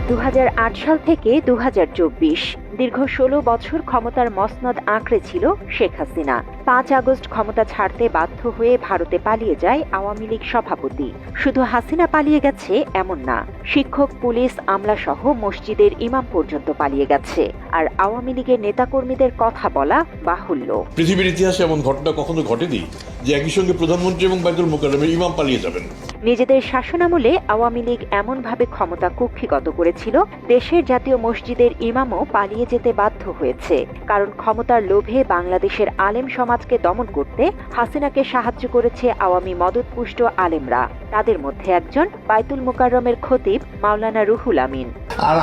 2008 সাল থেকে 2024 দীর্ঘ 16 বছর ক্ষমতার মসনদ আঁকড়ে ছিল শেখ হাসিনা। 5 আগস্ট ক্ষমতা ছাড়তে বাধ্য হয়ে ভারতে পালিয়ে যায় আওয়ামী লীগ সভাপতি। শুধু হাসিনা পালিয়ে গেছে এমন না, শিক্ষক, পুলিশ, আমলাসহ মসজিদের ইমাম পর্যন্ত পালিয়ে গেছে। আর আওয়ামী লীগের নেতাকর্মীদের কথা বলা বাহুল্য। পৃথিবীর ইতিহাসে এমন ঘটনা কখনো ঘটেনি যে একই সঙ্গে প্রধানমন্ত্রী এবং বাইতুল মোকাররমের ইমাম পালিয়ে যাবেন। নিজেদের শাসনামলে আওয়ামী লীগ এমনভাবে ক্ষমতা কুক্ষিগত করেছিল, দেশের জাতীয় মসজিদের ইমামও পালিয়ে যেতে বাধ্য হয়েছে। কারণ ক্ষমতার লোভে বাংলাদেশের আলেম সমাজকে দমন করতে হাসিনাকে সাহায্য করেছে আওয়ামী মদতপুষ্ট আলেমরা। তাদের মধ্যে একজন বাইতুল মোকাররমের খতিব মাওলানা রুহুল আমিন। আর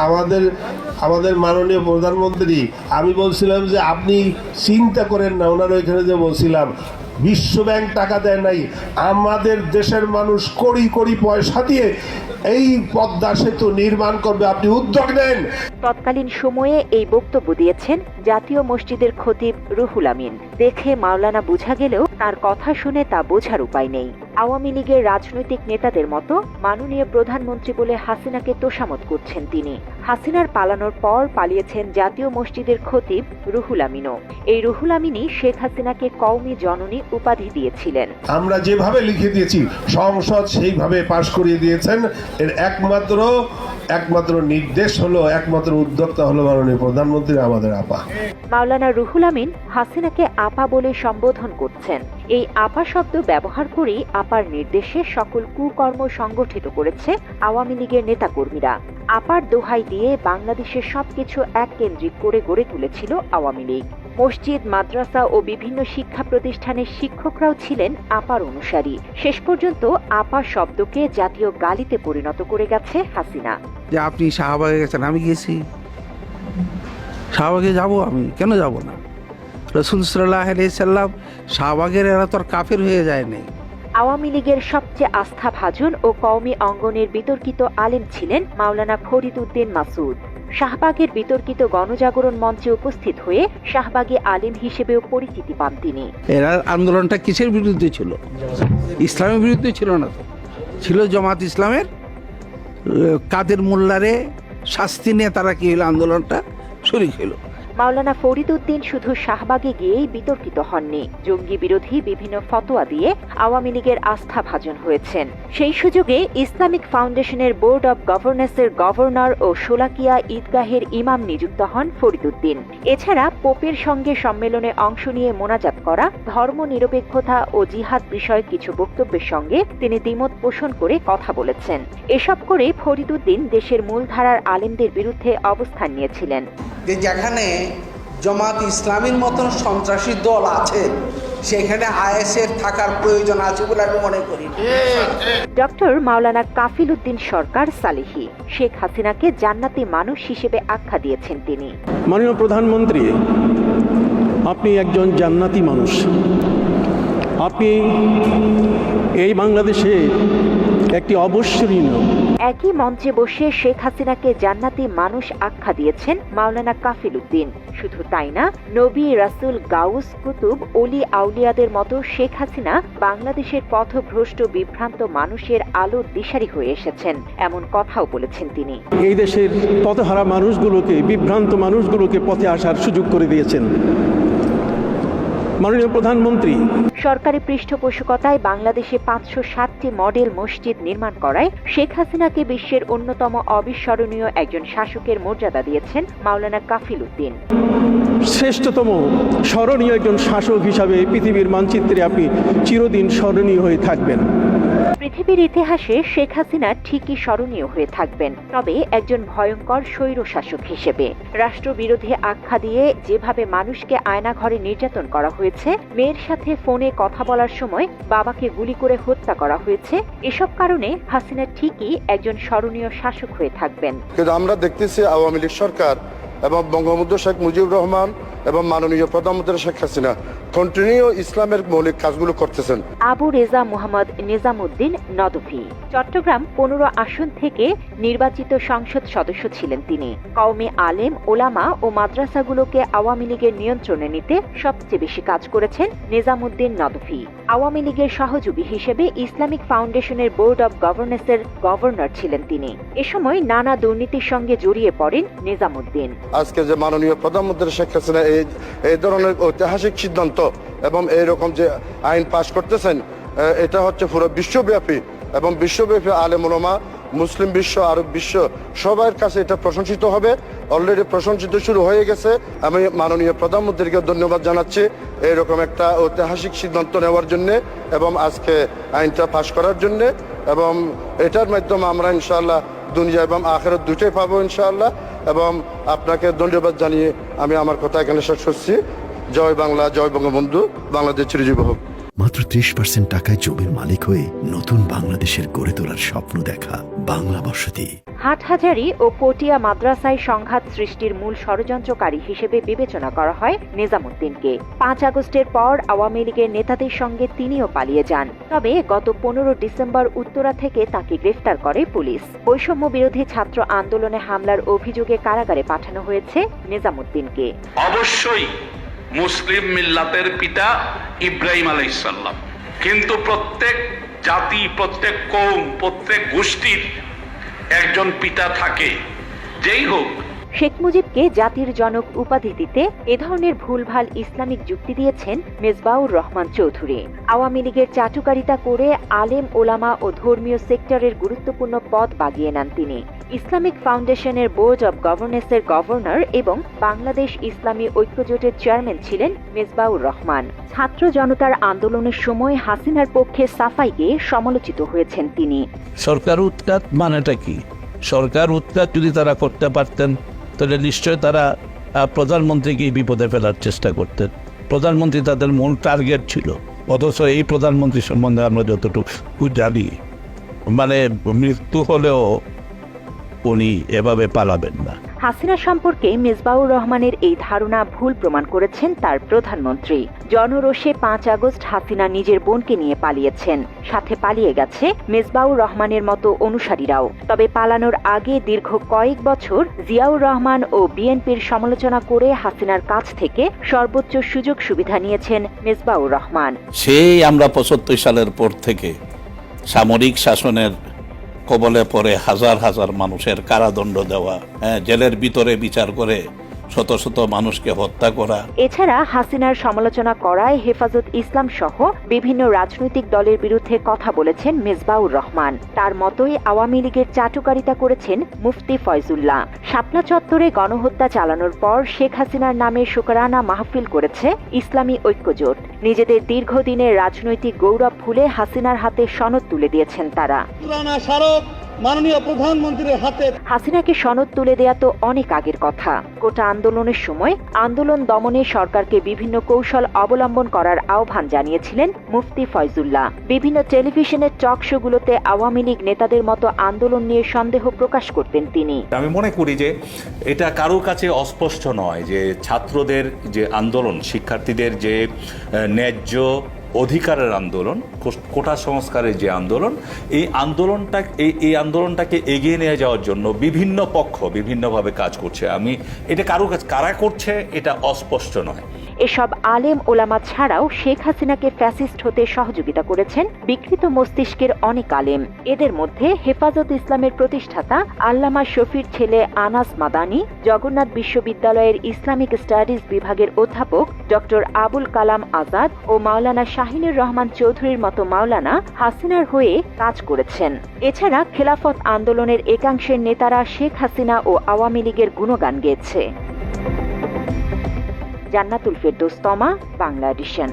আমাদের মাননীয় প্রধানমন্ত্রী, আমি বলছিলাম যে আপনি চিন্তা করেন না, ওনার ওইখানে যে বলছিলাম বিশ্ব ব্যাংক টাকা দেয় নাই, আমাদের দেশের মানুষ কোটি কোটি পয়সা দিয়ে এই পদ্মা সেতু নির্মাণ করবে, আপনি উদ্যোগ নেন। তৎকালীন সময়ে এই বক্তব্য দিয়েছেন জাতীয় মসজিদের খতিব রুহুল আমিন। দেখে মাওলানা বোঝা গেলেও তার কথা শুনে তা বোঝার উপায় নেই। আওয়ামী লীগের রাজনৈতিক নেতাদের মতো মাননীয় প্রধানমন্ত্রী বলে হাসিনাকে তোষামত করছেন তিনি। হাসিনার পালানোর পর পালিয়েছেন জাতীয় মসজিদের খতিব রুহুল আমিনও। এই রুহুল আমিনই শেখ হাসিনাকে কওমি জননী উপাধি দিয়েছিলেন। আমরা যেভাবে লিখে দিয়েছি সংসদ সেইভাবে পাশ করিয়ে দিয়েছেন। এর একমাত্র নির্দেশ হলো, একমাত্র উদ্যোক্তা হলো মাননীয় প্রধানমন্ত্রী, আমাদের আপা। মাওলানা রুহুল আমিন হাসিনাকে আপা বলে সম্বোধন করছেন। এই আপা শব্দ ব্যবহার করেই আপার নির্দেশে সকল কুকর্ম সংগঠিত করেছে আওয়ামী লীগের নেতাকর্মীরা। আপার দোহাই দিয়ে বাংলাদেশের সবকিছু এককেন্দ্রিক করে গড়ে তুলেছিল আওয়ামী লীগ। মসজিদ, মাদ্রাসা ও বিভিন্ন শিক্ষা প্রতিষ্ঠানের শিক্ষকরাও ছিলেন আপার অনুসারী। শেষ পর্যন্ত আপা শব্দকে জাতীয় গালিতে পরিণত করে গেছে হাসিনা। যে আপনি শাহবাগে গেছেন, আমি গেছি, শাহবাগে যাব, আমি কেন যাব না? রাসূল সাল্লাল্লাহু আলাইহি সাল্লাম শাহবাগের এরা তো আর কাফের হয়ে যায় নাই। আওয়ামী লীগের সবচেয়ে আস্থাভাজন ও কওমি অঙ্গনের বিতর্কিত আলেম ছিলেন মাওলানা ফরিদ উদ্দিন মাসুদ। শাহবাগের বিতর্কিত গণজাগরণ মঞ্চে উপস্থিত হয়ে শাহবাগী আলেম হিসেবেও পরিচিতি পান তিনি। এরা আন্দোলনটা কিসের বিরুদ্ধে ছিল? ইসলামের বিরুদ্ধে ছিল না, ছিল জামাত ইসলামের। কাদের মোল্লারে শাস্তি নিয়ে তারা কি হলো, আন্দোলনটা শরীক হলো। মাওলানা ফরিদ উদ্দিন শুধু শাহবাগে গিয়েই বিতর্কিত হননি, জঙ্গি বিরোধী বিভিন্ন ফতোয়া দিয়ে আওয়ামী লীগের আস্থাভাজন হয়েছেন। সেই সুযোগে ইসলামিক ফাউন্ডেশনের বোর্ড অব গভর্নেন্সের গভর্নর ও শোলাকিয়া ঈদগাহের ইমাম নিযুক্ত হন ফরিদ উদ্দিন। এছাড়া পোপের সঙ্গে সম্মেলনে অংশ নিয়ে মোনাজাত করা, ধর্ম নিরপেক্ষতা ও জিহাদ বিষয়ক কিছু বক্তব্যের সঙ্গে তিনি দ্বিমত পোষণ করে কথা বলেছেন। এসব করে ফরিদ উদ্দিন দেশের মূলধারার আলেমদের বিরুদ্ধে অবস্থান নিয়েছিলেন। যেখানে জামাত ইসলামীর মতন সন্ত্রাসী দল আছে, সেখানে আইএসের থাকার প্রয়োজন আছে বলে আমি মনে করি। ডক্টর মাওলানা কাফিল উদ্দিন সরকার সালেহী শেখ হাসিনাকে জান্নাতি মানুষ হিসেবে আখ্যা দিয়েছেন তিনি। মাননীয় প্রধানমন্ত্রী, আপনি একজন জান্নাতি মানুষ। আপনি এই বাংলাদেশে একটি অবশ্যনীয়। একই মঞ্চে বসে শেখ হাসিনাকে জান্নাতি মানুষ আখ্যা দিয়েছেন মাওলানা কাফিল উদ্দিন। শুধু তাই না, নবী, রাসূল, গাউস, কুতুব, অলি আউলিয়াদের মতো শেখ হাসিনা বাংলাদেশের পথভ্রষ্ট বিভ্রান্ত মানুষের আলোর দিশারি হয়ে এসেছেন, এমন কথাও বলেছেন তিনি। এই দেশের পথহারা মানুষগুলোকে, বিভ্রান্ত মানুষগুলোকে পথে আসার সুযোগ করে দিয়েছেন মাননীয় প্রধানমন্ত্রী। সরকারি পৃষ্ঠপোষকতায় বাংলাদেশে 560টি মডেল মসজিদ নির্মাণ করায় শেখ হাসিনাকে বিশ্বের অন্যতম অবিস্মরণীয় একজন শাসকের মর্যাদা দিয়েছেন মাওলানা কাফিল উদ্দিন। শ্রেষ্ঠতম স্মরণীয় একজন শাসক হিসাবে পৃথিবীর মানচিত্রে আপনি চিরদিন স্মরণীয় হয়ে থাকবেন। পৃথিবীর ইতিহাসে শেখ হাসিনা ঠিকই স্মরণীয় হয়ে থাকবেন, তবে একজন ভয়ঙ্কর স্বৈরশাসক হিসেবে। রাষ্ট্রবিরোধী আখ্যা দিয়ে যেভাবে মানুষকে আয়নাঘরে নির্যাতন করা হয়েছে, মেয়ের সাথে ফোনে কথা বলার সময় বাবাকে গুলি করে হত্যা করা হয়েছে, এসব কারণে হাসিনা ঠিকই একজন স্মরণীয় শাসক হয়ে থাকবেন। কিন্তু আমরা দেখতেছি আওয়ামী লীগ সরকার এবং বঙ্গবন্ধু শেখ মুজিবুর রহমান এবং মাননীয় প্রধানমন্ত্রী শেখ হাসিনা কন্টিনিউ ইসলামের মৌলিক কাজগুলো করতেছেন। আবু রেজা মোহাম্মদ নিজামুদ্দিন নদভী চট্টগ্রাম 15 আসন থেকে নির্বাচিত সংসদ সদস্য ছিলেন তিনি। কওমি আলেম, ওলামা ও মাদ্রাসাগুলোকে আওয়ামী লীগের নিয়ন্ত্রণে নিতে সবচেয়ে বেশি কাজ করেছেন নিজামুদ্দিন নদভী। আওয়ামী লীগের সহযোগী হিসেবে ইসলামিক ফাউন্ডেশনের বোর্ড অব গভর্নেন্সের গভর্নর ছিলেন তিনি। এ সময় নানা দুর্নীতির সঙ্গে জড়িয়ে পড়েন নিজামুদ্দিন। আজকে যে মাননীয় প্রধানমন্ত্রী শেখ হাসিনা এই ধরনের ঐতিহাসিক সিদ্ধান্ত এবং এইরকম যে আইন পাশ করতেছেন, এটা হচ্ছে পুরো বিশ্বব্যাপী এবং বিশ্বব্যাপী আলেম ওলামা, মুসলিম বিশ্ব, আরব বিশ্ব সবার কাছে এটা প্রশংসিত হবে। অলরেডি প্রশংসিত শুরু হয়ে গেছে। আমি মাননীয় প্রধানমন্ত্রীকে ধন্যবাদ জানাচ্ছি এইরকম একটা ঐতিহাসিক সিদ্ধান্ত নেওয়ার জন্য এবং আজকে আইনটা পাশ করার জন্য, এবং এটার মাধ্যমে আমরা ইনশাআল্লাহ দুনিয়া এবং আখিরাত দুটোই পাবো ইনশাআল্লাহ। এবং আপনাকে ধন্যবাদ জানিয়ে আমি আমার কথা এখানে শেষ করছি। জয় বাংলা, জয় বঙ্গবন্ধু, বাংলাদেশ চিরজীবী হোক। মাত্র 30% টাকায় জমির মালিক হয়ে নতুন বাংলাদেশের গড়ে তোলার স্বপ্ন দেখা বাংলা বসতি। হাটহাজারী ও পটিয়া মাদ্রাসায় সংঘাত সৃষ্টির মূল ষড়যন্ত্রকারী হিসেবে বিবেচনা করা হয় নিজামুদ্দিনকে। 5 আগস্টের পর আওয়ামী লীগের নেতাদের সঙ্গে তিনিও পালিয়ে যান। তবে গত 15 ডিসেম্বর উত্তরা থেকে তাকে গ্রেফতার করে পুলিশ। বৈষম্য বিরোধী ছাত্র আন্দোলনে হামলার অভিযোগে কারাগারে পাঠানো হয়েছে নিজামুদ্দিনকে। অবশ্যই মুসলিম মিল্লাতের পিতা ইব্রাহিম আলাইহিস সালাম, কিন্তু প্রত্যেক জাতি, প্রত্যেক কওম, প্রত্যেক গোষ্ঠীর একজন পিতা থাকে, যেই হোক। শেখ মুজিবকে জাতির জনক উপাধি দিতে এ ধরনের ভুলভাল ইসলামিক যুক্তি দিয়েছেন মেজবাউর রহমান চৌধুরী। আওয়ামী লীগের চাটুকারিতা করে আলেম, ওলামা ও ধর্মীয় সেক্টরের গুরুত্বপূর্ণ পদ বাগিয়ে নেন তিনি। ইসলামিক ফাউন্ডেশনের বোর্ড অব গভর্নেন্সের গভর্নর এবং বাংলাদেশ ইসলামী ঐক্যজোটের চেয়ারম্যান ছিলেন মেজবাউর রহমান। ছাত্র জনতার আন্দোলনের সময় হাসিনার পক্ষে সাফাই গেয়ে সমালোচিত হয়েছেন তিনি। সরকার উৎখাত মানেটা কি? সরকার উৎখাত যদি তারা করতে পারতেন তাহলে নিশ্চয় তারা প্রধানমন্ত্রীকে বিপদে ফেলার চেষ্টা করতেন। প্রধানমন্ত্রী তাদের মূল টার্গেট ছিল। অথচ এই প্রধানমন্ত্রী সম্বন্ধে আমরা যতটুকু জানি, মানে মৃত্যু হলেও উনি এভাবে পালাবেন না। হাসিনা সম্পর্কে মেজবাউর রহমানের এই ধারণা ভুল প্রমাণ করেছেন তার প্রধানমন্ত্রী। জনরোষে 5 আগস্ট হাসিনা নিজের বোনকে নিয়ে পালিয়েছেন, সাথে পালিয়ে গেছে মেজবাউর রহমানের মতো অনুসারীরাও। তবে পালানোর আগে দীর্ঘ কয়েক বছর জিয়াউর রহমান ও বিএনপির সমালোচনা করে হাসিনার কাছ থেকে সর্বোচ্চ সুযোগ সুবিধা নিয়েছেন মেজবাউর রহমান। সেই আমরা 75 সালের পর থেকে সামরিক শাসনের কবলে পড়ে হাজার হাজার মানুষের কারাদণ্ড দেওয়া, জেলের ভিতরে বিচার করে শত শত মানুষকে হত্যা করা। এছাড়া হাসিনার সমালোচনা করায় হেফাজত ইসলাম সহ বিভিন্ন রাজনৈতিক দলের বিরুদ্ধে কথা বলেছেন মেজবাউর রহমান। তার মতোই আওয়ামী লীগের চাটুকারিতা করেছেন মুফতি ফয়জুল্লাহ। শাপলা চত্বরে গণহত্যা চালানোর পর শেখ হাসিনার নামে শুকরানা মাহফিল করেছে ইসলামী ঐক্যজোট। নিজেদের দীর্ঘদিনের রাজনৈতিক গৌরব ভুলে হাসিনার হাতে সনদ তুলে দিয়েছেন তারা। মাননীয় প্রধানমন্ত্রীর হাতে হাসিনাকে সনদ তুলে দেয়া তো অনেক আগের কথা। কোটা আন্দোলনের সময় আন্দোলন দমনে সরকারকে বিভিন্ন কৌশল অবলম্বন করার আহ্বান জানিয়েছিলেন মুফতি ফয়জুল্লাহ। বিভিন্ন টেলিভিশনের টক শোগুলোতে আওয়ামী লীগ নেতাদের মতো আন্দোলন নিয়ে সন্দেহ প্রকাশ করতেন তিনি। আমি মনে করি যে এটা কারোর কাছে অস্পষ্ট নয় যে ছাত্রদের যে আন্দোলন, শিক্ষার্থীদের যে ন্যায্য অধিকারের আন্দোলন, কোটা সংস্কারের যে আন্দোলন, এই আন্দোলনটাকে এগিয়ে নিয়ে যাওয়ার জন্য বিভিন্ন পক্ষ বিভিন্নভাবে কাজ করছে। এটা কারা করছে এটা অস্পষ্ট নয়। এসব আলেম ওলামা ছাড়াও শেখ হাসিনাকে ফ্যাসিস্ট হতে সহযোগিতা করেছেন বিকৃত মস্তিষ্কের অনেক আলেম। এদের মধ্যে হেফাজত ইসলামের প্রতিষ্ঠাতা আল্লামা শফির ছেলে আনাস মাদানী, জগন্নাথ বিশ্ববিদ্যালয়ের ইসলামিক স্টাডিজ বিভাগের অধ্যাপক ডক্টর আবুল কালাম আজাদ ও মাওলানা শাহিনুর রহমান চৌধুরীর মতো মাওলানা হাসিনার হয়ে কাজ করেছেন। এছাড়া খেলাফত আন্দোলনের একাংশের নেতারা শেখ হাসিনা ও আওয়ামী লীগের গুণগান গেয়েছে। জান্নাতুল ফেরদৌস তমা, বাংলা এডিশন।